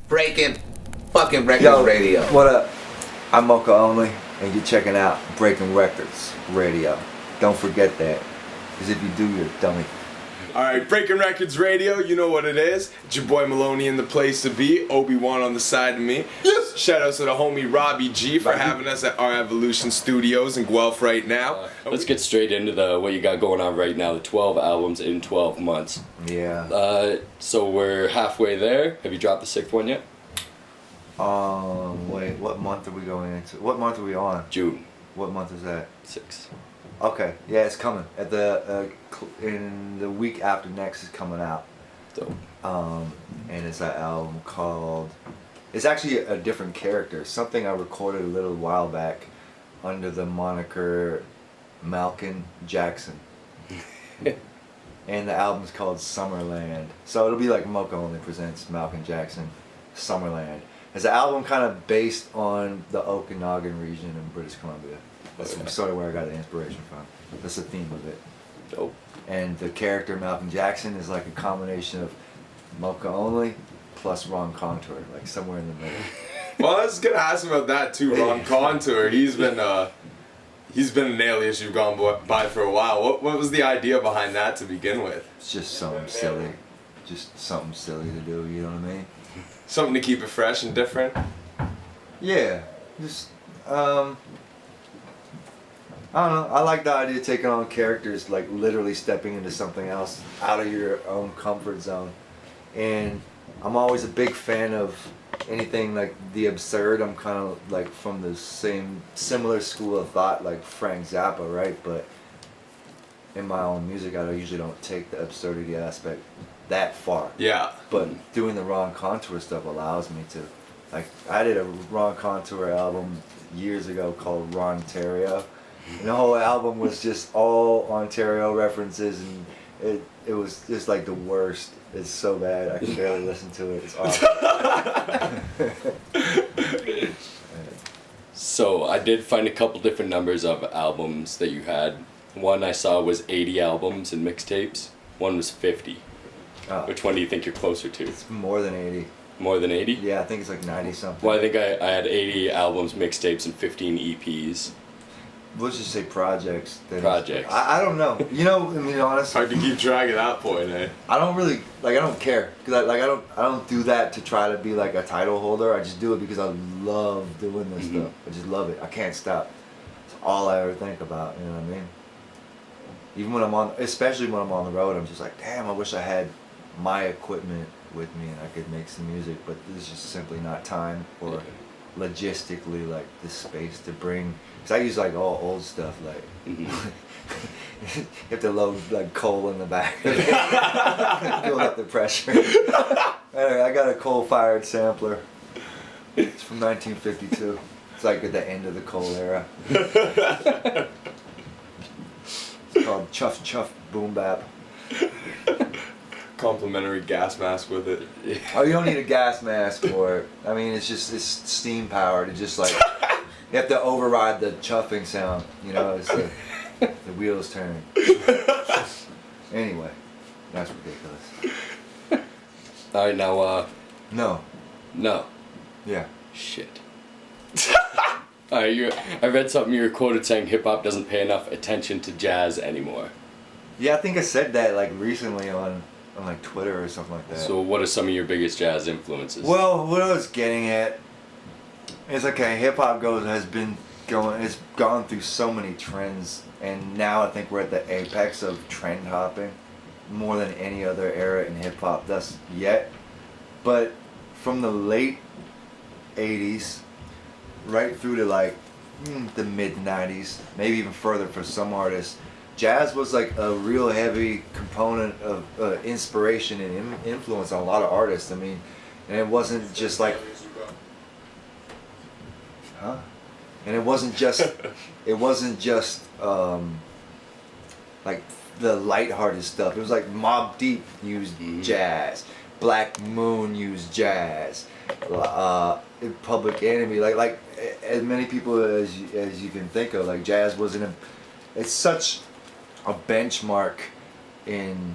Breaking fucking Records Radio. What up? I'm Moka only, and you're checking out Breaking Records Radio. Don't forget that, because if you do, you're a dummy. Alright, Breaking Records Radio, you know what it is. It's your boy Maloney in the place to be. Obi-Wan on the side of me. Yes. Shout out to the homie Robbie G for having us at our Evolution Studios in Guelph right now. Let's get straight into what you got going on right now, the 12 albums in 12 months. Yeah. So we're halfway there. Have you dropped the 6th one yet? Wait, what month are we going into? What month are we on? June. What month is that? 6. Okay, yeah, it's coming. At the in the week after next is coming out. Dope. And it's an album called. It's actually a different character. Something I recorded a little while back, under the moniker Malcolm Jackson. And the album's called Summerland. So it'll be like Moka only presents Malcolm Jackson, Summerland. It's an album kind of based on the Okanagan region in British Columbia. That's sort of where I got the inspiration from. That's the theme of it. Dope. And the character Malcolm Jackson is like a combination of Moka only plus Ron Contour, like somewhere in the middle. Well, I was gonna ask about that too, Ron Contour. He's been an alias you've gone by for a while. What was the idea behind that to begin with? It's just something silly. Just something silly to do, you know what I mean? Something to keep it fresh and different? Yeah. Just I don't know. I like the idea of taking on characters, like literally stepping into something else out of your own comfort zone. And I'm always a big fan of anything like the absurd. I'm kind of like from the similar school of thought, like Frank Zappa, right? But in my own music, I usually don't take the absurdity aspect that far. Yeah. But doing the Ron Contour stuff allows me to. Like, I did a Ron Contour album years ago called Rontario. And the whole album was just all Ontario references, and it was just like the worst. It's so bad, I can barely listen to it. It's awful. So I did find a couple different numbers of albums that you had. One I saw was 80 albums and mixtapes. One was 50. Oh. Which one do you think you're closer to? It's more than 80. More than 80? Yeah, I think it's like 90 something. Well, I think I had 80 albums, mixtapes, and 15 EPs. Let's just say projects. Projects. I don't know. You know, I mean, honestly, Hard to keep track of that point, eh? I don't really I don't care, because I don't do that to try to be like a title holder. I just do it because I love doing this stuff. I just love it. I can't stop. It's all I ever think about. You know what I mean? Even when especially when I'm on the road, I'm just like, damn, I wish I had my equipment with me and I could make some music, but there's just simply not time or logistically like the space to bring. Cause I use like all old stuff, like you have to load like coal in the back, build up the pressure. Anyway, I got a coal-fired sampler. It's from 1952. It's like at the end of the coal era. It's called Chuff Chuff Boom Bap. Complimentary gas mask with it. Oh, you don't need a gas mask for it. I mean, it's steam powered. It's just like you have to override the chuffing sound. You know, it's the wheels turn. Anyway, that's ridiculous. All right, now, No. No. Yeah. Shit. All right, I read something you were quoted saying hip-hop doesn't pay enough attention to jazz anymore. Yeah, I think I said that like recently on like Twitter or something like that. So what are some of your biggest jazz influences? Well, what I was getting at is, okay, hip hop it's gone through so many trends, and now I think we're at the apex of trend hopping more than any other era in hip hop thus yet. But from the late 80s right through to like the mid 90s, maybe even further for some artists, jazz was like a real heavy component of inspiration and influence on a lot of artists. I mean, and it wasn't just like, and it wasn't just like the lighthearted stuff. It was like Mobb Deep used jazz, Black Moon used jazz, Public Enemy, like as many people as you can think of. Like jazz it's such a benchmark in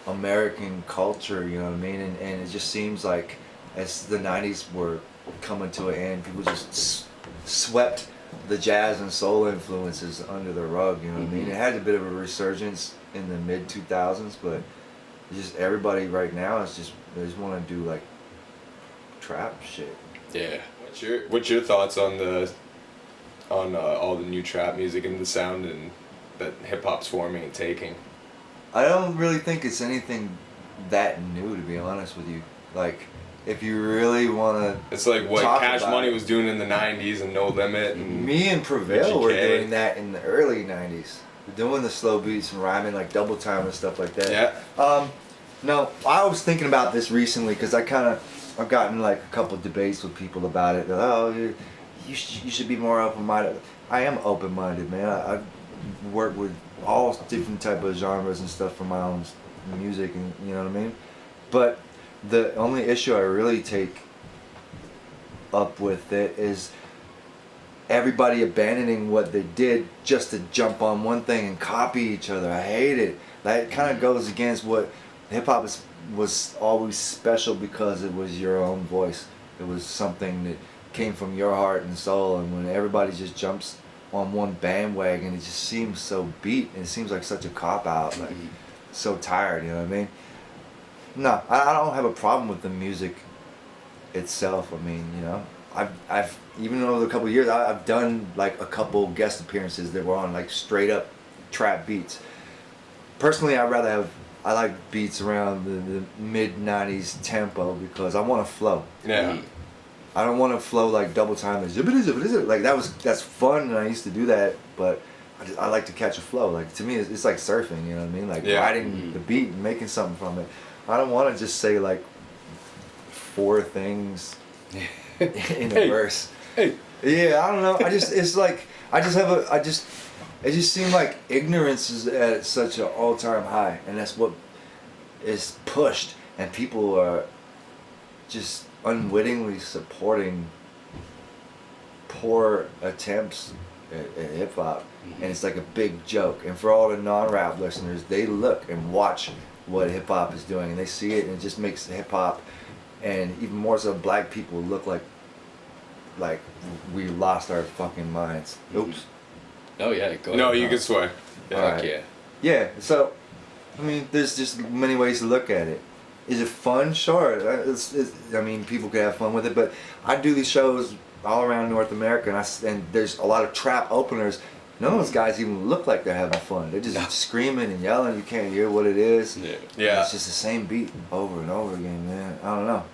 American culture, you know what I mean? And it just seems like as the 90s were coming to an end, people just swept the jazz and soul influences under the rug, you know what I mean? It had a bit of a resurgence in the mid 2000s, but just everybody right now is just, they just want to do like trap shit. Yeah. What's your thoughts on all the new trap music and the sound and that hip hop's forming and taking? I don't really think it's anything that new, to be honest with you. Like, if you really want to, it's like what Cash Money was doing in the 90s and No Limit and me and Prevail were doing that in the early 90s. Doing the slow beats and rhyming like double time and stuff like that. Yeah. No, I was thinking about this recently because I've gotten like a couple debates with people about it. They're like, oh, you should be more open-minded. I am open-minded, man. I work with all different type of genres and stuff for my own music, and you know what I mean. But the only issue I really take up with it is everybody abandoning what they did just to jump on one thing and copy each other. I hate it. That kind of goes against what hip-hop was always special, because it was your own voice. It was something that came from your heart and soul, and when everybody just jumps on one bandwagon, it just seems so beat, and it seems like such a cop-out, like so tired, you know what I mean? No, I don't have a problem with the music itself. I mean, you know, I've even over the couple of years, I've done like a couple guest appearances that were on like straight up trap beats. Personally, I like beats around the mid 90s tempo because I want to flow. Yeah. I don't want to flow like double time. Like that's fun, and I used to do that, but I like to catch a flow. Like to me, it's like surfing. You know what I mean? Like riding the beat and making something from it. I don't want to just say like 4 things in a verse. Hey. Yeah, I don't know. It just seemed like ignorance is at such an all-time high, and that's what is pushed, and people are just unwittingly supporting poor attempts at hip-hop, and it's like a big joke. And for all the non-rap listeners, they look and watch what hip-hop is doing, and they see it, and it just makes hip-hop, and even more so black people, look like we lost our fucking minds. Oops. Oh yeah, go ahead. No, you can swear. Fuck Alright. yeah. Yeah, so, I mean, there's just many ways to look at it. Is it fun? Sure. I mean, people could have fun with it, but I do these shows all around North America, and there's a lot of trap openers. None of those guys even look like they're having fun. They're just screaming and yelling. You can't hear what it is. Yeah. It's just the same beat over and over again, man. I don't know.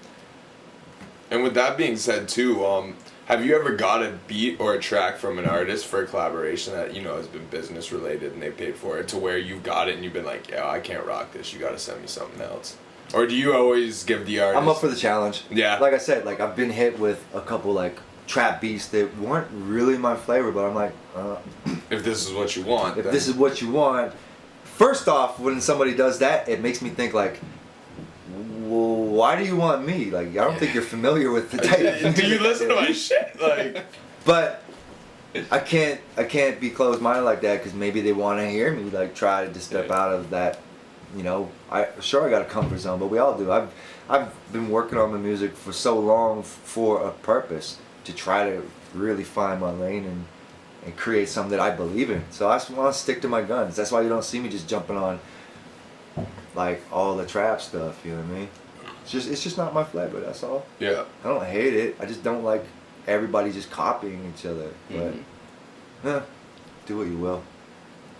And with that being said, too, have you ever got a beat or a track from an artist for a collaboration that, you know, has been business related and they paid for it, to where you've got it and you've been like, yeah, I can't rock this. You got to send me something else? Or do you always give the artist? I'm up for the challenge. Yeah. Like I said, like I've been hit with a couple like trap beats that weren't really my flavor, but I'm like, if this is what you want. if then. this is what you want. First off, when somebody does that, it makes me think like, well, why do you want me? Like, I don't think you're familiar with the type. Do you listen to my shit? Like, but I can't be closed-minded like that, because maybe they want to hear me like try to step out of that. You know, I got a comfort zone, but we all do. I've been working on the music for so long for a purpose, to try to really find my lane and create something that I believe in. So I just want to stick to my guns. That's why you don't see me just jumping on like all the trap stuff. You know what I mean? It's just not my flavor. That's all. yeah. I don't hate it. I just don't like everybody just copying each other. But do what you will.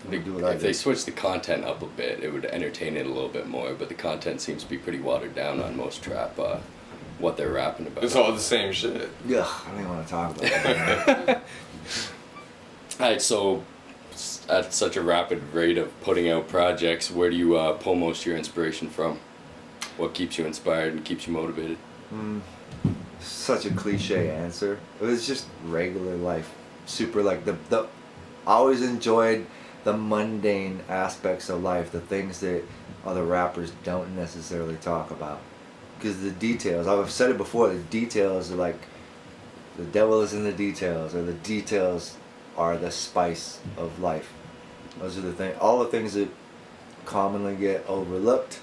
Do what I If they do. switch the content up a bit, it would entertain it a little bit more. But the content seems to be pretty watered down on most trap. What they're rapping about. It's all the same shit. Ugh, I don't even want to talk about that. Alright, so at such a rapid rate of putting out projects, where do you pull most of your inspiration from? What keeps you inspired and keeps you motivated? Such a cliche answer. It was just regular life. Super like the I always enjoyed the mundane aspects of life, the things that other rappers don't necessarily talk about. Because the details, I've said it before, the details are like, the devil is in the details, or the details are the spice of life. Those are the things, all the things that commonly get overlooked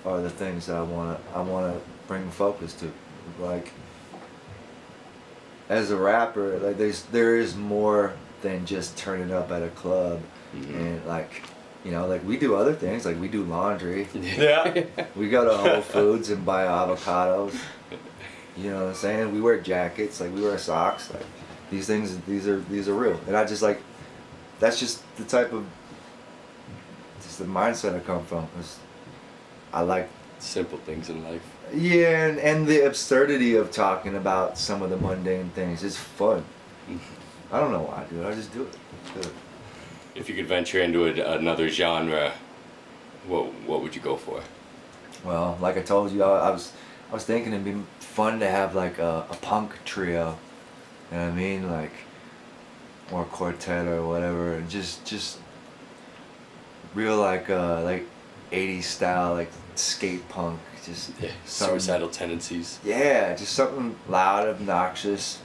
are the things that I wanna bring focus to. Like, as a rapper, like there is more than just turning up at a club, and like, you know, like we do other things, like we do laundry. Yeah. We go to Whole Foods and buy avocados. You know what I'm saying? We wear jackets, like we wear socks. Like these things, these are real, and I just like, that's just the type of, just the mindset I come from. I like simple things in life. Yeah, and the absurdity of talking about some of the mundane things is fun. I don't know why, dude. I just do it. Do it. If you could venture into another genre, what would you go for? Well, like I told you, I was thinking it'd be fun to have like a punk trio. You know what I mean? Like, or quartet or whatever. And just real like 80s style, like skate punk. Just suicidal tendencies. Yeah, just something loud, obnoxious,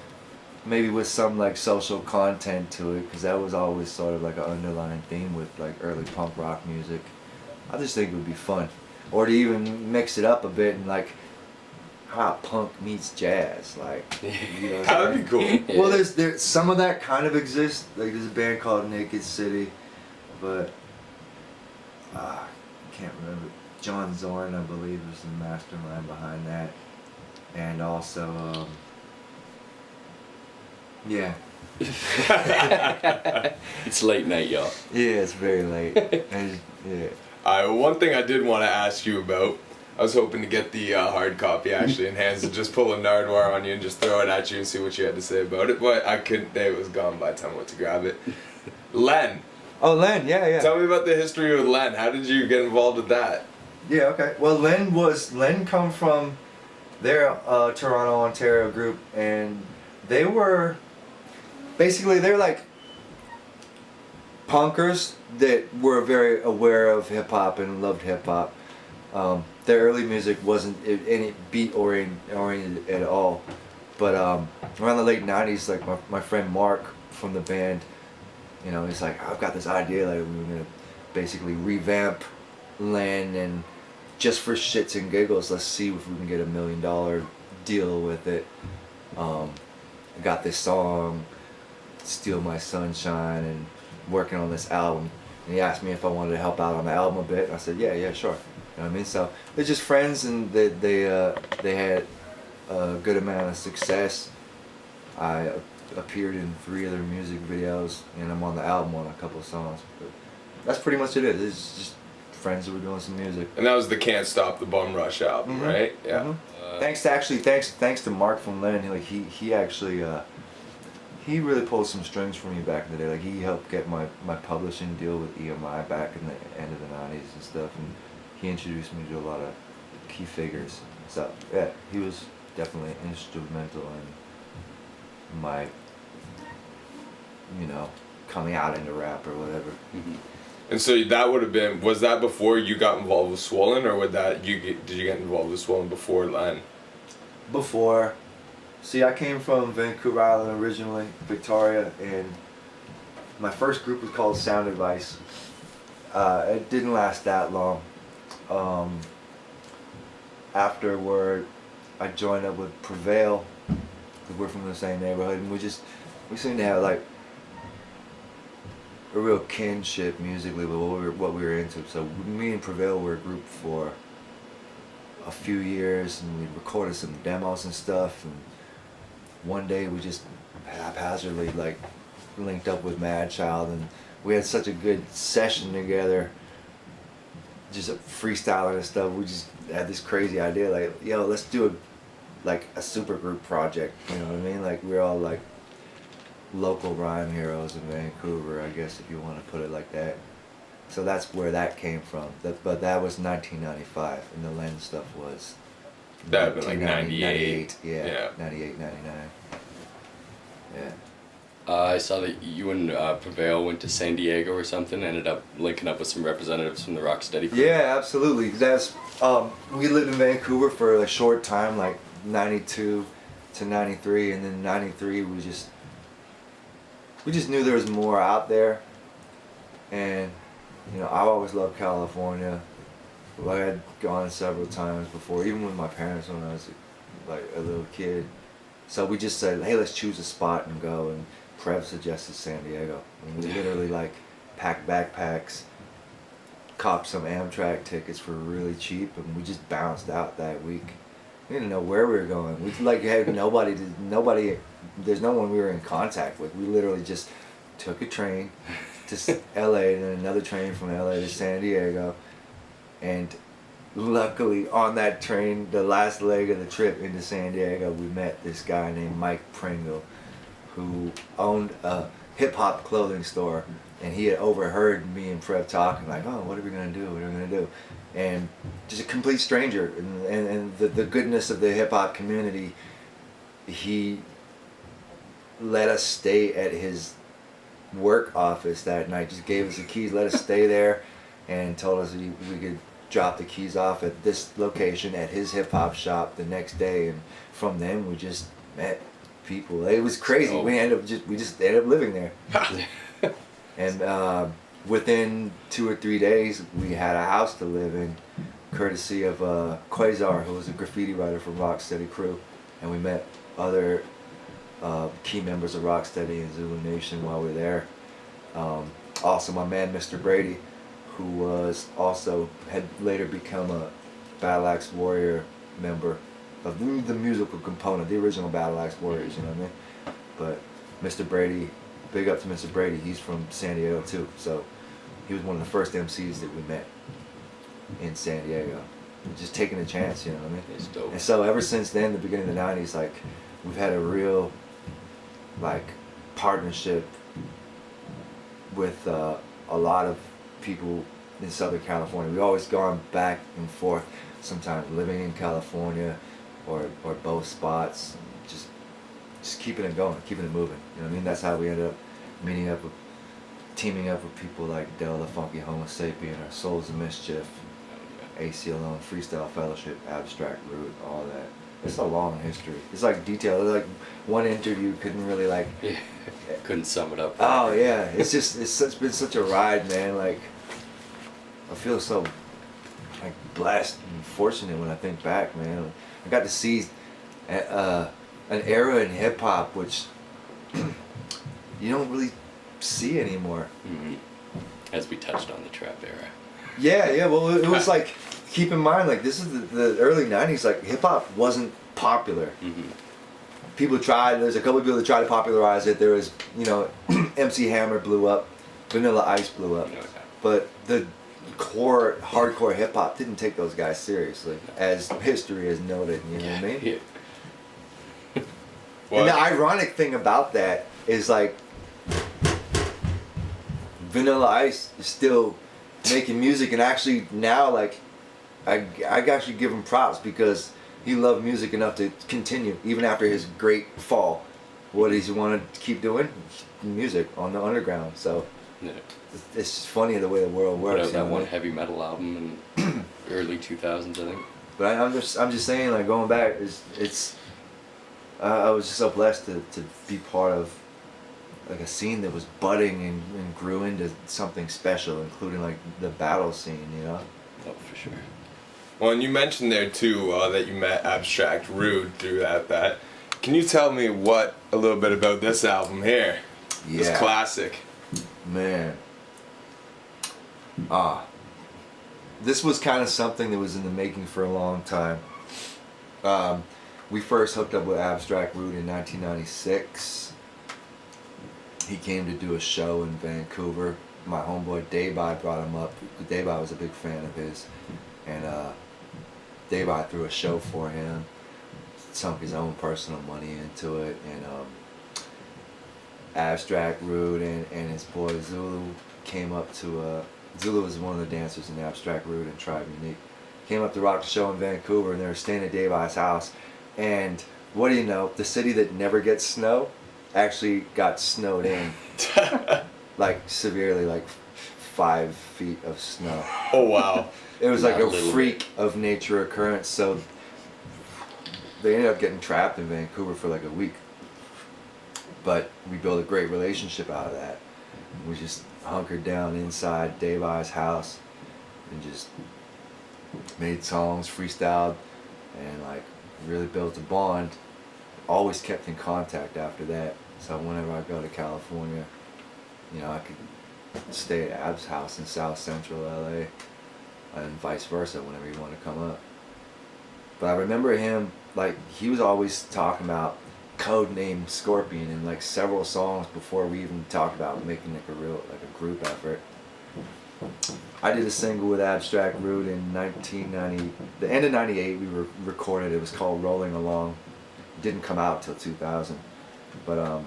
maybe with some like social content to it, because that was always sort of like an underlying theme with like early punk rock music. I just think it would be fun, or to even mix it up a bit and like how punk meets jazz, like, you know. That would be cool. Well, there's some of that kind of exists. Like there's a band called Naked City, but I can't remember. John Zorn, I believe, was the mastermind behind that, and also, yeah. It's late night, y'all. Yeah, it's very late. Yeah. One thing I did want to ask you about, I was hoping to get the hard copy actually in hands and just pull a Nardwuar on you and just throw it at you and see what you had to say about it, but I couldn't. It was gone by the time I went to grab it. Len. Oh, Len, yeah. Tell me about the history with Len. How did you get involved with that? Yeah, okay. Well, Len come from their Toronto, Ontario group, and they're like punkers that were very aware of hip hop and loved hip hop. Their early music wasn't any beat oriented at all, but around the late '90s, like my friend Mark from the band, you know, he's like, I've got this idea, like we were gonna basically revamp Len, and just for shits and giggles, let's see if we can get $1 million deal with it. I got this song, Steal My Sunshine, and working on this album. And he asked me if I wanted to help out on the album a bit. And I said, yeah, sure. You know what I mean? So they're just friends, and they had a good amount of success. I appeared in 3 other music videos, and I'm on the album on a couple of songs. But that's pretty much it. It's just friends who were doing some music. And that was the Can't Stop the Bum Rush album, right? Yeah. Thanks to Mark from Len. Like he actually he really pulled some strings for me back in the day. Like he helped get my publishing deal with EMI back in the end of the '90s and stuff, and he introduced me to a lot of key figures. So yeah, he was definitely instrumental in my, you know, coming out into rap or whatever. And so that would have been, was that before you got involved with Swollen, or did you get involved with Swollen before Len? Before. See, I came from Vancouver Island originally, Victoria, and my first group was called Sound Advice. It didn't last that long. Afterward, I joined up with Prevail, because we're from the same neighborhood, and we seemed to have like a real kinship musically with what we were into. So me and Prevail were a group for a few years, and we recorded some demos and stuff, and one day we just haphazardly like linked up with Madchild, and we had such a good session together, just freestyling and stuff. We just had this crazy idea, like, yo, let's do a super group project, you know what I mean? Like we're all like local rhyme heroes in Vancouver, I guess, if you want to put it like that. So that's where that came from. But that was 1995, and the Len stuff was that would been like 98. Yeah, 98, 99. Yeah. I saw that you and Prevail went to San Diego or something, ended up linking up with some representatives from the Rocksteady crew. Yeah, absolutely. That's we lived in Vancouver for a short time, like 92 to 93, and then 93 we just knew there was more out there. And you know, I've always loved California. I had gone several times before, even with my parents when I was like a little kid. So we just said, hey, let's choose a spot and go. And Prev suggested San Diego. And we literally like packed backpacks, copped some Amtrak tickets for really cheap, and we just bounced out that week. We didn't know where we were going. We like had nobody. There's no one we were in contact with. We literally just took a train to LA and then another train from LA to San Diego. And luckily on that train, the last leg of the trip into San Diego, we met this guy named Mike Pringle, who owned a hip-hop clothing store. And he had overheard me and Prev talking like, oh, what are we going to do? What are we going to do? And just a complete stranger. And the goodness of the hip-hop community, he let us stay at his work office that night, just gave us the keys, let us stay there, and told us we could drop the keys off at this location at his hip-hop shop the next day. And from then we just met people. It was crazy. Oh. We just ended up living there. And within 2 or 3 days we had a house to live in, courtesy of Quasar, who was a graffiti writer from Rocksteady Crew. And we met other key members of Rocksteady and Zulu Nation while we were there. Also my man Mr. Brady, who was also had later become a Battle Axe Warrior member of the musical component, the original Battle Axe Warriors, you know what I mean? But Mr. Brady, big up to Mr. Brady, he's from San Diego too, so he was one of the first MCs that we met in San Diego. Just taking a chance, you know what I mean? It's dope. And so ever since then, the beginning of the 90s, like, we've had a real, like, partnership with a lot of people in Southern California. We've always gone back and forth, sometimes living in California or both spots, just keeping it going, keeping it moving. You know what I mean? That's how we ended up teaming up with people like Dilla, the Funky Homo Sapien, or Souls of Mischief, AC Alone, Freestyle Fellowship, Abstract Root, all that. It's a long history. It's like detailed. Like one interview couldn't really like. Couldn't sum it up. Oh yeah, it's been such a ride, man. Like I feel so like blessed and fortunate when I think back, man. I got to see an era in hip hop which you don't really see anymore. Mm-hmm. As we touched on the trap era. Yeah. Well, it was like, keep in mind, like this is the early '90s. Like hip hop wasn't popular. Mm-hmm. People tried. There's a couple of people that tried to popularize it. There was, MC Hammer blew up, Vanilla Ice blew up, but the core hardcore hip hop didn't take those guys seriously, as history has noted. You know what I mean? Yeah. And the ironic thing about that is like Vanilla Ice is still making music, and actually now like I actually give him props because he loved music enough to continue even after his great fall. What does he want to keep doing? Music on the underground. So Yeah. it's just funny the way the world Put works. out that one heavy metal album in early 2000s, I think. But I'm just saying, like, going back, I was just so blessed to be part of like a scene that was budding and grew into something special, including like the battle scene, Oh, for sure. Well, and you mentioned there too that you met Abstract Rude through that. Can you tell me a little bit about this album here? Yeah. This classic. Man. This was kind of something that was in the making for a long time. We first hooked up with Abstract Rude in 1996. He came to do a show in Vancouver. My homeboy Dayby brought him up. Dayby was a big fan of his. And Dayby threw a show for him. Sunk his own personal money into it. And Abstract Rude and his boy Zulu came up to... Zulu was one of the dancers in Abstract Rude and Tribe Unique. Came up to rock the show in Vancouver, and they were staying at Dayby's house. And what do you know? The city that never gets snow actually got snowed in. Like severely, like 5 feet of snow. Oh wow. It was like Not a a little freak of nature occurrence. So they ended up getting trapped in Vancouver for like a week. But we built a great relationship out of that. We just hunkered down inside Dayby's house and just made songs, freestyled, and like really built a bond. Always kept in contact after that. So whenever I go to California, you know, I could stay at Ab's house in South Central LA, and vice versa whenever you want to come up. But I remember him, like, he was always talking about Codename Scorpion in like several songs before we even talked about making like a group effort. I did a single with Abstract Rude in 1990, the end of 98 we recorded. It was called Rolling Along. It didn't come out till 2000. But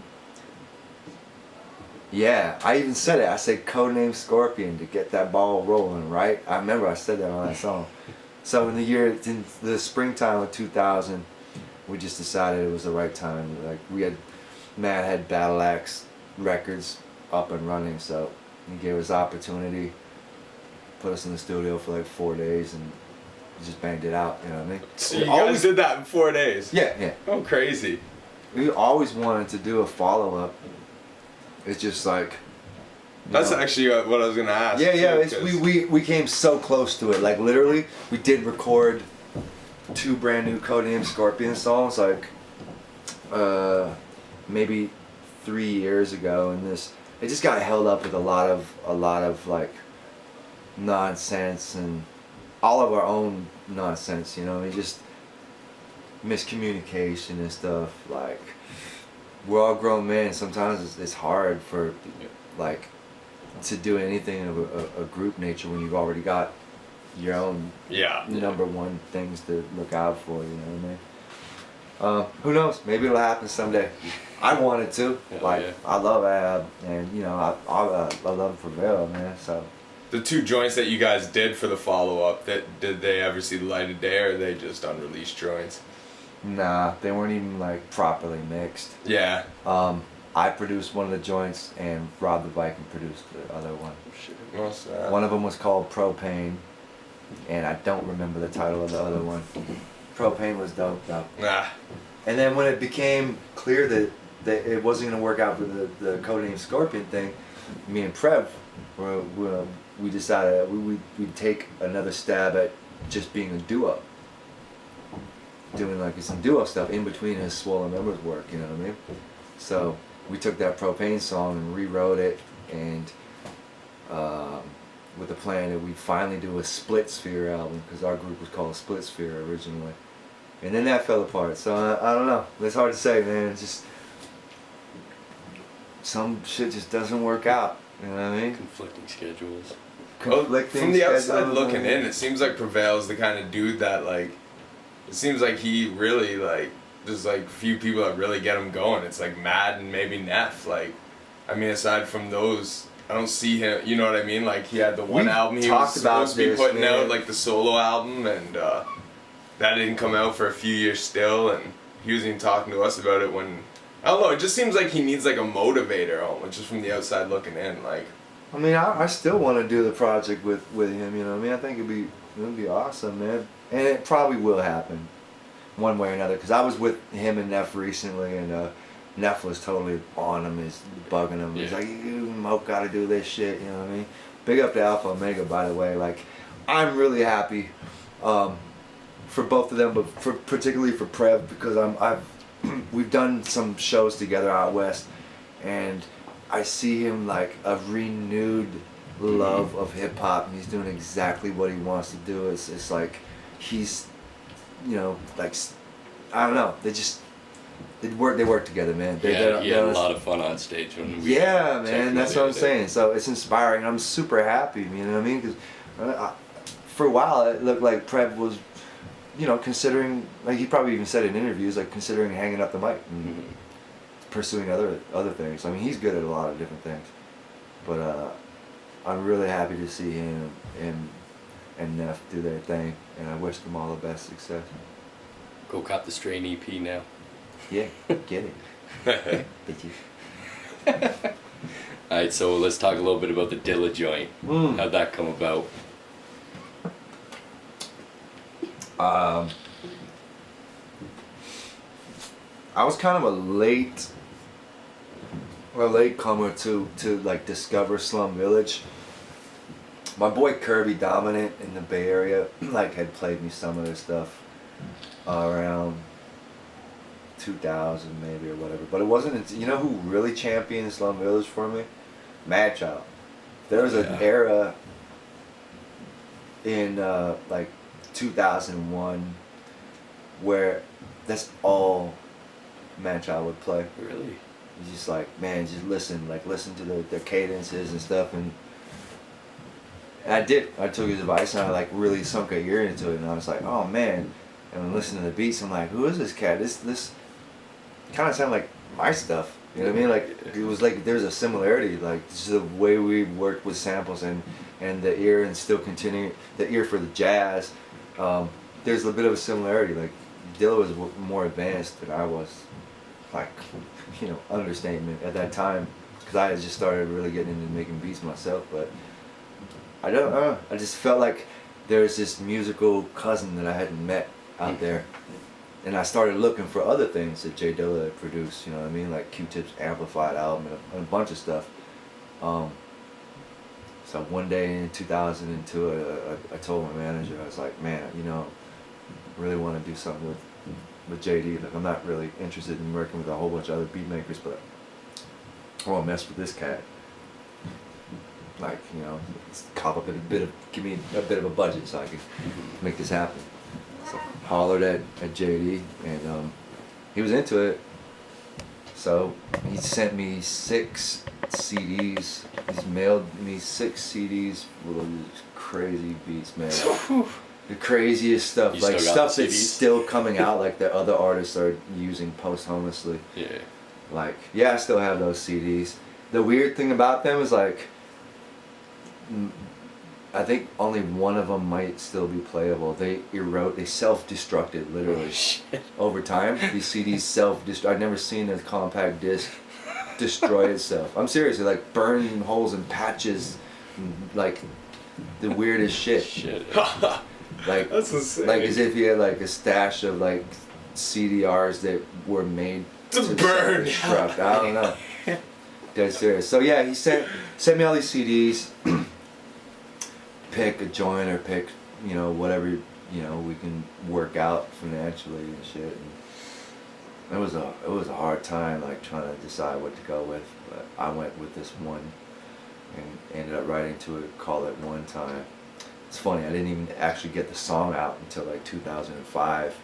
yeah, I even said it. I said Codename Scorpion to get that ball rolling, right? I remember I said that on that song. So in the springtime of 2000, we just decided it was the right time. Like, we had Matt had Battle Axe Records up and running, so he gave us opportunity, put us in the studio for like 4 days, and just banged it out. You know what I mean? So you always did that in 4 days? Yeah. Oh, crazy. We always wanted to do a follow up. It's just like. That's actually what I was gonna ask. Yeah. We came so close to it. Like, literally, we did record 2 brand new Codename Scorpion songs like maybe 3 years ago, and it just got held up with a lot of like nonsense and all of our own nonsense, you know. I mean, just miscommunication and stuff. Like, we're all grown men. Sometimes it's hard for like to do anything of a group nature when you've already got your own number one things to look out for, you know what I mean? Who knows? Maybe it'll happen someday. I want it to. I love Ab, and you know, I love Prevail, man. So the 2 joints that you guys did for the follow-up, did they ever see the light of day, or are they just unreleased joints? Nah, they weren't even like properly mixed. Yeah. I produced one of the joints, and Rob the Viking produced the other one. What's that? One of them was called Propane, and I don't remember the title of the other one. Propane was dope though. Nah. And then when it became clear that it wasn't going to work out for the Codename Scorpion thing, me and Prev, we decided we'd take another stab at just being a duo. Doing like some duo stuff in between his Swollen Members work, you know what I mean? So we took that Propane song and rewrote it, and with the plan that we'd finally do a Split Sphere album, because our group was called Split Sphere originally. And then that fell apart, so I don't know. It's hard to say, man. It's just some shit just doesn't work out. You know what I mean? Conflicting schedules. From the outside looking in, it seems like Prevail's the kind of dude that, like, it seems like he really, like, there's like few people that really get him going. It's like Matt and maybe Neff. Like, I mean, aside from those, I don't see him. You know what I mean? Like, he had the one album he was supposed to be putting out, like the solo album, and that didn't come out for a few years still. And he wasn't even talking to us about it when. I don't know. It just seems like he needs like a motivator, almost, just from the outside looking in. Like, I mean, I still want to do the project with him. You know what I mean? I think it'd be awesome, man. And it probably will happen, one way or another. Because I was with him and Neff recently, and Neff was totally on him. He's bugging him. He's like, "You Moka gotta do this shit." You know what I mean? Big up to Alpha Omega, by the way. Like, I'm really happy for both of them, but particularly for Prev, because we've done some shows together out west, and I see him like a renewed love of hip hop, and he's doing exactly what he wants to do. It's like he's, you know, like, I don't know. They work together, man. He had a lot of fun on stage when we. Yeah, man. That's what I'm saying. So it's inspiring. I'm super happy. You know what I mean? Because for a while it looked like Prev was, you know, considering, like he probably even said in interviews, like considering hanging up the mic and pursuing other things. I mean, he's good at a lot of different things, but I'm really happy to see him and Neff do their thing, and I wish them all the best success. Go cop the Strain EP now. Yeah, get it. Bitches. Alright, so let's talk a little bit about the Dilla joint. How'd that come about? I was kind of a late comer to like discover Slum Village, My boy Kirby Dominant in the Bay Area like had played me some of this stuff around 2000 maybe or whatever. But it wasn't. You know who really championed Slum Village for me? Mad Child. There was an era in like 2001 where that's all Mad Child would play. Really? He's just like, man, just listen to their cadences and stuff, and I did. I took his advice and I like really sunk an ear into it, and I was like, oh man. And when listening to the beats, I'm like, who is this cat? This kind of sounded like my stuff. You know what I mean? Like it was like there's a similarity, like just the way we worked with samples and the ear, and still continue the ear for the jazz. There's a bit of a similarity. Like Dilla was more advanced than I was. Like, you know, understatement at that time, because I had just started really getting into making beats myself. But I don't know. I just felt like there's this musical cousin that I hadn't met out there. And I started looking for other things that J Dilla had produced, you know what I mean? Like Q-Tip's Amplified album and a bunch of stuff. So one day in 2002, I told my manager, I was like, man, you know, I really want to do something with JD. Like, I'm not really interested in working with a whole bunch of other beat makers, but I want to mess with this cat. Like, you know, cop up give me a bit of a budget so I can make this happen. So hollered at JD, and he was into it. So he sent me 6 CDs. He's mailed me 6 CDs with all these crazy beats, man. The craziest stuff, You like still got stuff the that's CDs? still coming out, like the other artists are using posthumously. Yeah. Like, yeah, I still have those CDs. The weird thing about them is like, I think only one of them might still be playable. They self-destructed literally over time. These CDs self-destruct. I've never seen a compact disc destroy itself. I'm serious. They like burn holes and patches, and, like the weirdest shit. Like That's insane. like as if you had like a stash of like CDRs that were made To burn. self-destruct. I don't know. Dead serious. So yeah, he sent me all these CDs. Pick a joint or pick, you know, whatever, you know, we can work out financially and shit. And it was a hard time, like trying to decide what to go with. But I went with this one and ended up writing to it, call it One Time. It's funny, I didn't even actually get the song out until like 2005.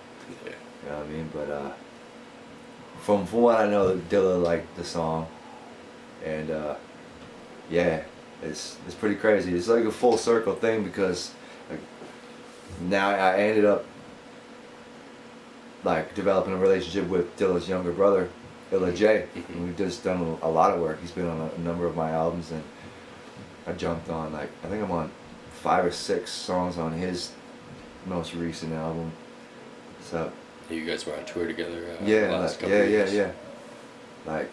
Yeah. You know what I mean? But from what I know, Dilla liked the song, and yeah, it's pretty crazy. It's like a full circle thing, because like now I ended up like developing a relationship with Dilla's younger brother, Illa J, and we've just done a lot of work. He's been on a number of my albums, and I jumped on like, I think I'm on 5 or 6 songs on his most recent album. So You guys were on tour together. yeah, last like, couple of years. yeah. Like,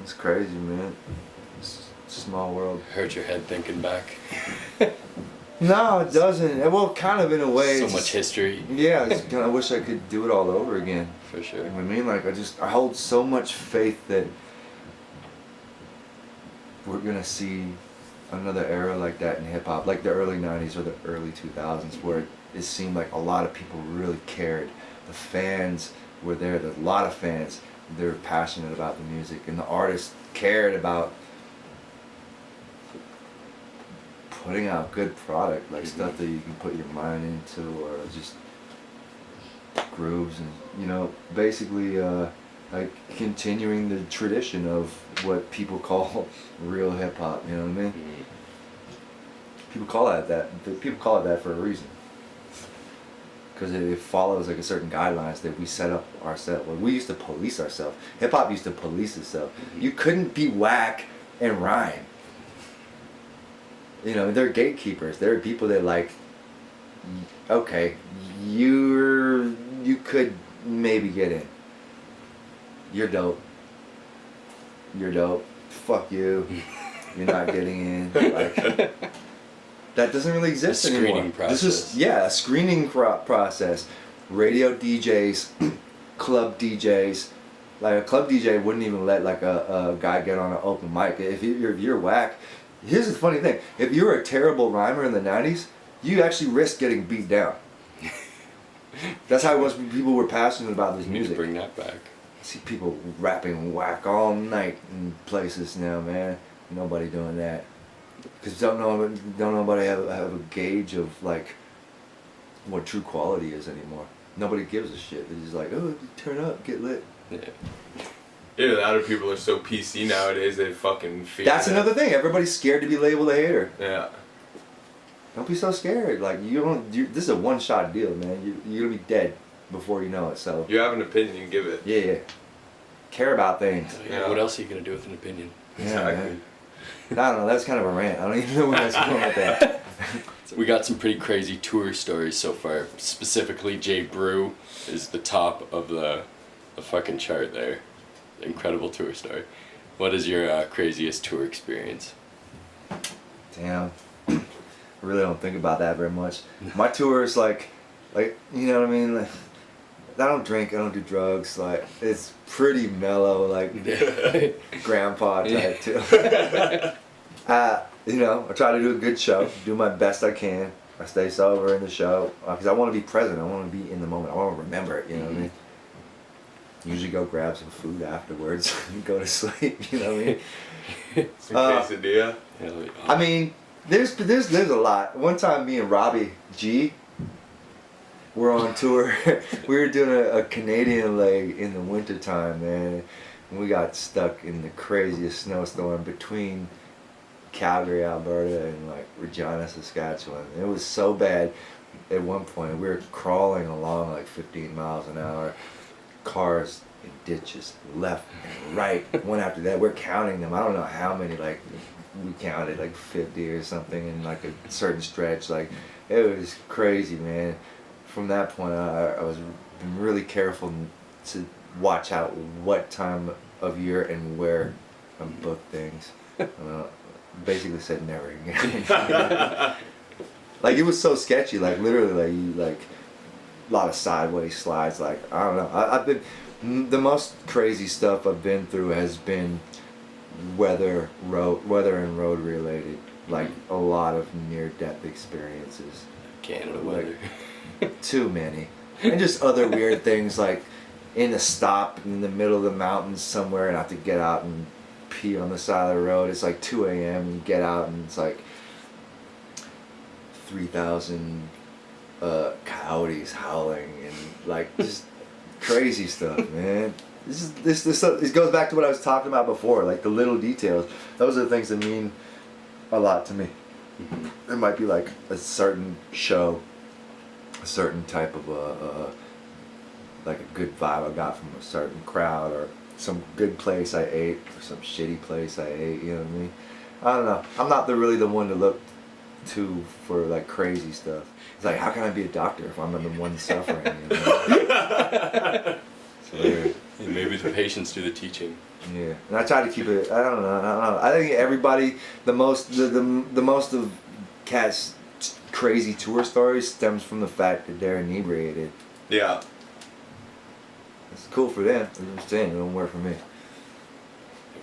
it's crazy, man. It's a small world. Hurt your head thinking back. No, it doesn't. Well, kind of in a way. So it's much just- history. Yeah, I wish I could do it all over again. For sure. You know what I mean? Like, I hold so much faith that we're gonna see another era like that in hip hop, like the early '90s or the early 2000s, where it seemed like a lot of people really cared. The fans were there. There's a lot of fans. They were passionate about the music, and the artists cared about putting out good product, like stuff that you can put your mind into, or just grooves, and you know, basically like continuing the tradition of what people call real hip hop. You know what I mean? People call it that. People call it that for a reason, because it follows like a certain guidelines that we set up ourselves. Like, we used to police ourselves. Hip hop used to police itself. You couldn't be whack and rhyme. You know, they're gatekeepers. There are people that like, okay, you could maybe get in. You're dope. You're dope. Fuck you. You're not getting in. Like, that doesn't really exist A screening anymore. process. This is, yeah, a screening process. Radio DJs, club DJs. Like, a club DJ wouldn't even let like a guy get on an open mic. If you're whack, Here's the funny thing: if you were a terrible rhymer in the '90s, you actually risked getting beat down. That's how it was when people were passionate about this You need to music. bring that back. I see people rapping whack all night in places now, man. Nobody doing that. Because don't nobody have a gauge of like what true quality is anymore. Nobody gives a shit. They're just like, oh, turn up, get lit. Yeah, a lot of people are so PC nowadays. They fucking fear. That's another thing. Everybody's scared to be labeled a hater. Yeah. Don't be so scared. Like this is a one-shot deal, man. You're gonna be dead before you know it. So You have an opinion, you give it. yeah. Care about things. Yeah. What else are you gonna do with an opinion? Yeah, Exactly. man. I don't know. That's kind of a rant. I don't even know where that's going with that. So we got some pretty crazy tour stories so far. Specifically, Jay Brew is the top of the fucking chart there. Incredible tour story. What is your craziest tour experience? Damn. I really don't think about that very much. My tour is like, you know what I mean? Like, I don't drink, I don't do drugs. Like, it's pretty mellow, like grandpa type too. You know, I try to do a good show, do my best I can. I stay sober in the show because I want to be present. I want to be in the moment. I want to remember it. You know what I mean? Usually go grab some food afterwards and go to sleep. You know what I mean? Some quesadilla. Hell yeah. I mean, there's a lot. One time, me and Robbie G were on tour. We were doing a Canadian leg in the wintertime, man. And we got stuck in the craziest snowstorm between Calgary, Alberta, and like Regina, Saskatchewan. It was so bad. At one point, we were crawling along like 15 miles an hour. Cars in ditches, left and right, one after that. We're counting them. I don't know how many, like, we counted like 50 or something in like a certain stretch. Like, it was crazy, man. From that point, I was really careful to watch out what time of year and where I book things. Basically said never again. Like, it was so sketchy. Like, literally, like a lot of sideways slides. Like, I don't know. I've been the most crazy stuff I've been through has been weather and road related. Like, a lot of near-death experiences. Canada Like, weather. too many. And just other weird things, like in a stop in the middle of the mountains somewhere and I have to get out and pee on the side of the road. It's like 2 a.m. and you get out and it's like 3,000 coyotes howling and like just crazy stuff, man. This goes back to what I was talking about before, like the little details. Those are the things that mean a lot to me. It might be like a certain show, a certain type of like a good vibe I got from a certain crowd, or some good place I ate, or some shitty place I ate. You know what I mean? I don't know. I'm not really the one to look to for like crazy stuff. It's like, how can I be a doctor if I'm the one suffering? You know? It's weird. And maybe the patients do the teaching. Yeah, and I try to keep it. I don't know. I think everybody, the most of Cat's crazy tour stories stems from the fact that they're inebriated. Yeah. It's cool for them. I'm saying it don't work for me.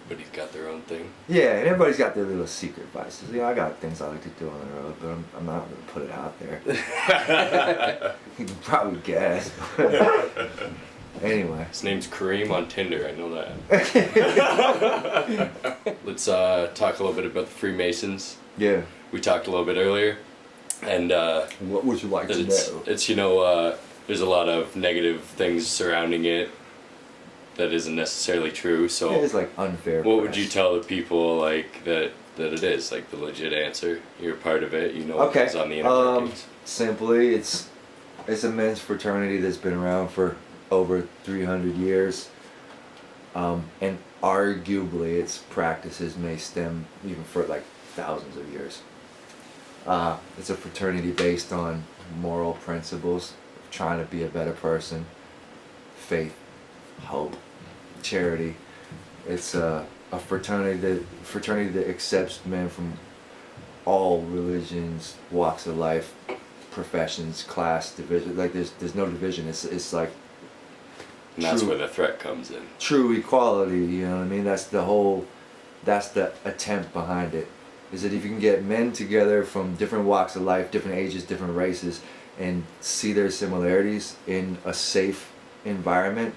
Everybody's got their own thing. Yeah, and everybody's got their little secret vices. You know, I got things I like to do on the road, but I'm not gonna put it out there. You can probably guess. Anyway. His name's Kareem on Tinder, I know that. Let's talk a little bit about the Freemasons. Yeah. We talked a little bit earlier. And What would you like to know? it's you know, there's a lot of negative things surrounding it that isn't necessarily true. So Yeah, it's like unfair. what would press. you tell the people like that it is, like the legit answer? You're a part of it, you know Okay. what's on the inner workings. Simply, it's a men's fraternity that's been around for over 300 years, and arguably its practices may stem even for like thousands of years. It's a fraternity based on moral principles, of trying to be a better person, faith, hope, charity. It's a fraternity that accepts men from all religions, walks of life, professions, class, division. Like there's no division. It's like And that's true. where the threat comes in. True equality. You know what I mean? That's the attempt behind it. is that if you can get men together from different walks of life, different ages, different races, and see their similarities in a safe environment,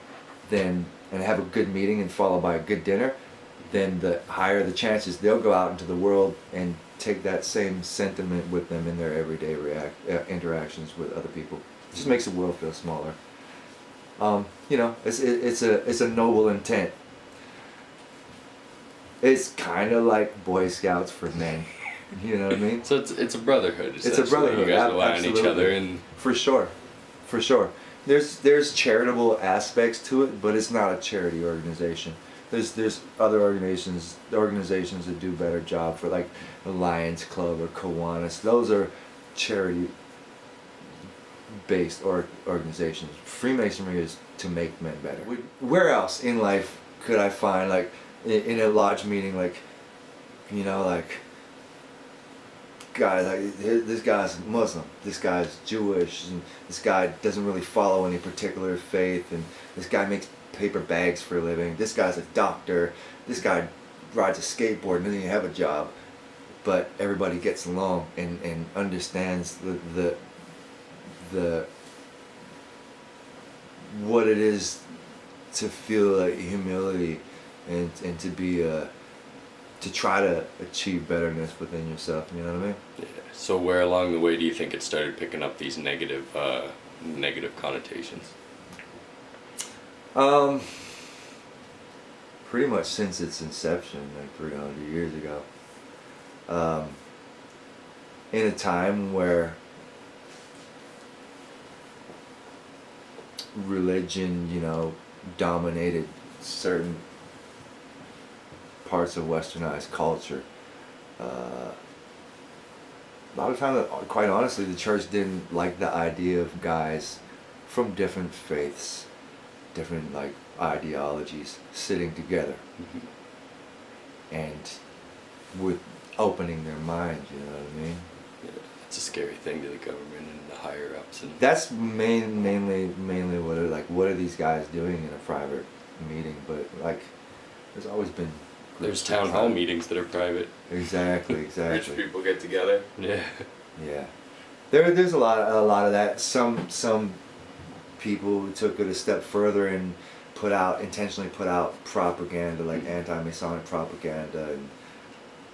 then and have a good meeting and followed by a good dinner, then the higher the chances they'll go out into the world and take that same sentiment with them in their everyday interactions with other people. It just makes the world feel smaller. You know, it's a noble intent. It's kind of like Boy Scouts for men. You know what I mean? So it's a brotherhood. It's a brotherhood. You guys rely on each other, and for sure. There's charitable aspects to it, but it's not a charity organization. There's other organizations that do a better job, for like the Lions Club or Kiwanis. Those are charity based organizations. Freemasonry is to make men better. Where else in life could I find, like in a lodge meeting, like, you know, like, guy, like, this guy's Muslim, this guy's Jewish, and this guy doesn't really follow any particular faith, and this guy makes paper bags for a living, this guy's a doctor, this guy rides a skateboard and doesn't even have a job, but everybody gets along and understands the what it is to feel like humility and to be to try to achieve betterness within yourself. You know what I mean? yeah. So where along the way do you think it started picking up these negative connotations? Pretty much since its inception, like 300 years ago. In a time where religion, you know, dominated certain parts of westernized culture. A lot of times, quite honestly, the church didn't like the idea of guys from different faiths, different like ideologies sitting together and with opening their minds, you know what I mean? Yeah. It's a scary thing to the government and the higher ups. And That's mainly what it, like, what are these guys doing in a private meeting? But like, there's always been there's town hall meetings that are private. Exactly. Rich people get together. Yeah. Yeah, there's a lot of that. Some people took it a step further and intentionally put out propaganda, like anti-Masonic propaganda, and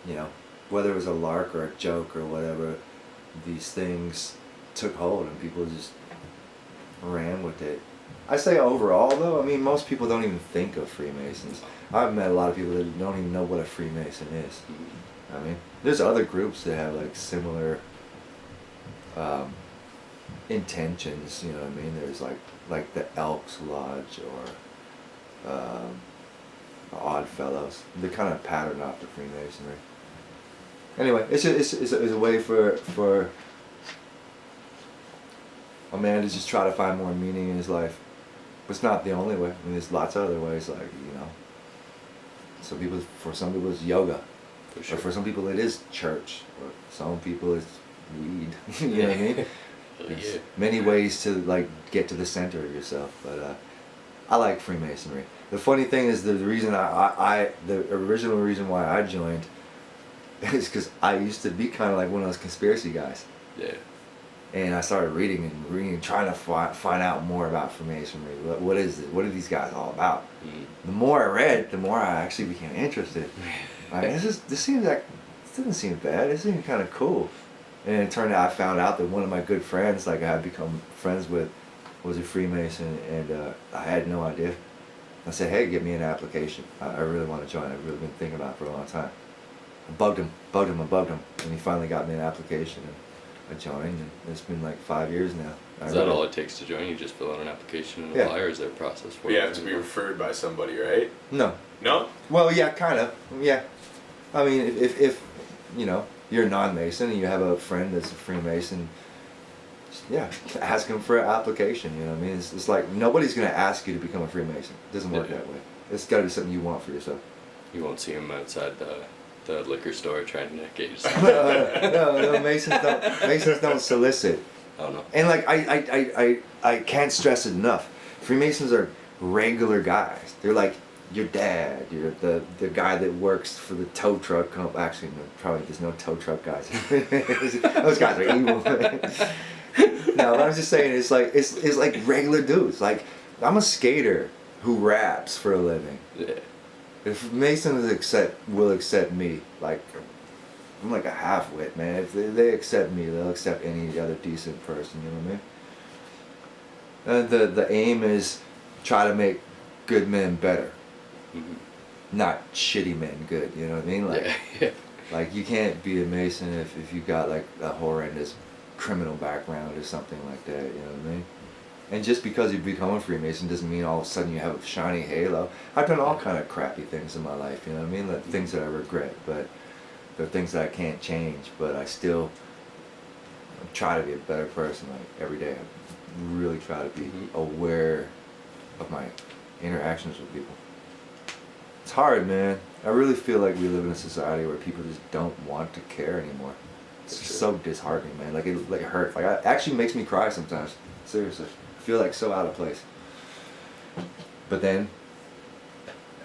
you know, whether it was a lark or a joke or whatever, these things took hold and people just ran with it. I say overall though, I mean, most people don't even think of Freemasons. I've met a lot of people that don't even know what a Freemason is. I mean, there's other groups that have like similar intentions, you know what I mean? There's like the Elks Lodge or Odd Fellows. They're kind of patterned after Freemasonry. Anyway, it's a way for a man to just try to find more meaning in his life. But it's not the only way. I mean, there's lots of other ways, like, you know, for some people it's yoga. For sure. Or for some people it is church. Or some people it's weed. You know what I mean? There's many ways to like get to the center of yourself. But I like Freemasonry. The funny thing is the reason the original reason why I joined is because I used to be kind of like one of those conspiracy guys. Yeah. And I started reading, trying to find out more about Freemasonry. What is it? What are these guys all about? The more I read, the more I actually became interested. Like, this doesn't seem bad. This seems kind of cool. And it turned out I found out that one of my good friends, like I had become friends with, was a Freemason, and I had no idea. I said, hey, get me an application. I really want to join. I've really been thinking about it for a long time. I bugged him, and he finally got me an application. And I joined, and it's been like 5 years now. Is that all it takes to join? You just fill out an application and apply, or is there a process for it? You have to be referred by somebody, right? No. No? Well, yeah, kind of. Yeah. I mean, if you know, you're a non-Mason and you have a friend that's a Freemason, yeah, ask him for an application. You know what I mean? It's like nobody's going to ask you to become a Freemason. It doesn't work that way. It's got to be something you want for yourself. You won't see him outside the liquor store trying to get you. No, Masons don't solicit. Oh no. And like I can't stress it enough. Freemasons are regular guys. They're like your dad, you're the guy that works for the tow truck company. Actually, no, probably there's no tow truck guys. Those guys are evil. No, what I'm just saying is like it's like regular dudes. Like I'm a skater who raps for a living. Yeah. If Masons will accept me, like I'm like a half-wit, man. If they accept me, they'll accept any other decent person. You know what I mean? And the aim is try to make good men better, not shitty men good. You know what I mean? Like, Yeah. like you can't be a Mason if you got like a horrendous criminal background or something like that. You know what I mean? And just because you become a Freemason doesn't mean all of a sudden you have a shiny halo. I've done all kind of crappy things in my life, you know what I mean? Like things that I regret, but they're things that I can't change. But I still try to be a better person, like every day. I really try to be aware of my interactions with people. It's hard, man. I really feel like we live in a society where people just don't want to care anymore. It's just so disheartening, man. Like it hurts. Like it actually makes me cry sometimes. Seriously. Feel like so out of place. But then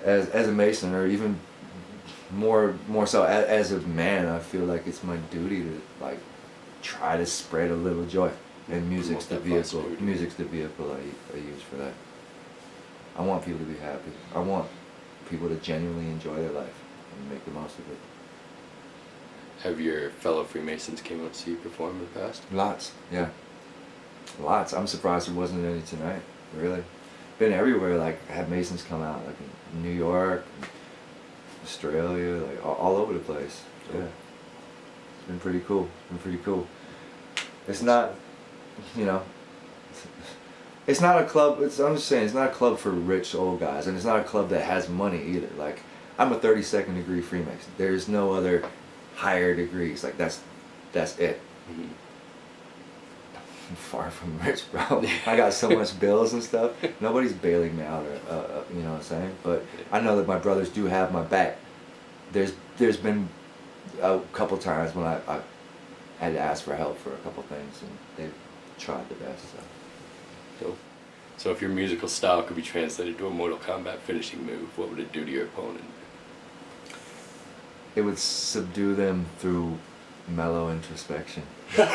as a Mason, or even more so as a man, I feel like it's my duty to like try to spread a little joy, and music's the vehicle I use for that. I want people to be happy. I want people to genuinely enjoy their life and make the most of it. Have your fellow Freemasons came out to see you perform in the past? Lots, yeah. Lots. I'm surprised there wasn't any tonight. Really, been everywhere. Like I had Masons come out, like in New York, Australia, like all over the place. Yeah, it's been pretty cool. It's not, you know, it's not a club. I'm just saying, it's not a club for rich old guys, and it's not a club that has money either. Like I'm a 32nd degree Freemason. There's no other higher degrees. Like that's it. I'm far from rich, bro. I got so much bills and stuff. Nobody's bailing me out, or, you know what I'm saying? But I know that my brothers do have my back. There's been a couple times when I had to ask for help for a couple things, and they've tried the best. So. Cool. So if your musical style could be translated to a Mortal Kombat finishing move, what would it do to your opponent? It would subdue them through mellow introspection. I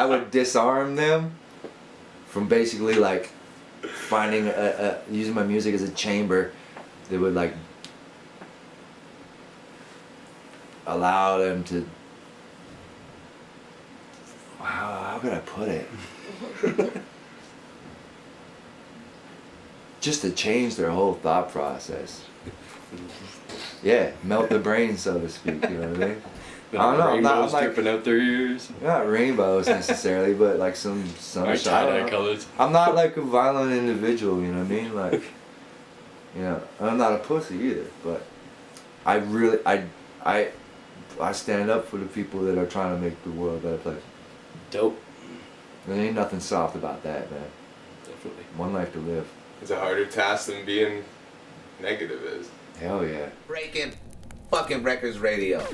would disarm them from basically like finding using my music as a chamber that would like allow them to, how could I put it? Just to change their whole thought process. Yeah, melt the brain, so to speak. You know what I mean? I don't know. Rainbows dripping out their ears. Not rainbows necessarily, but like some tie-dye colors. I'm not like a violent individual. You know what I mean? Like, you know, I'm not a pussy either. But I really, I stand up for the people that are trying to make the world a better place. Dope. There ain't nothing soft about that, man. Definitely. One life to live. It's a harder task than being negative is. Hell yeah. Breaking fucking Wreckords Radio.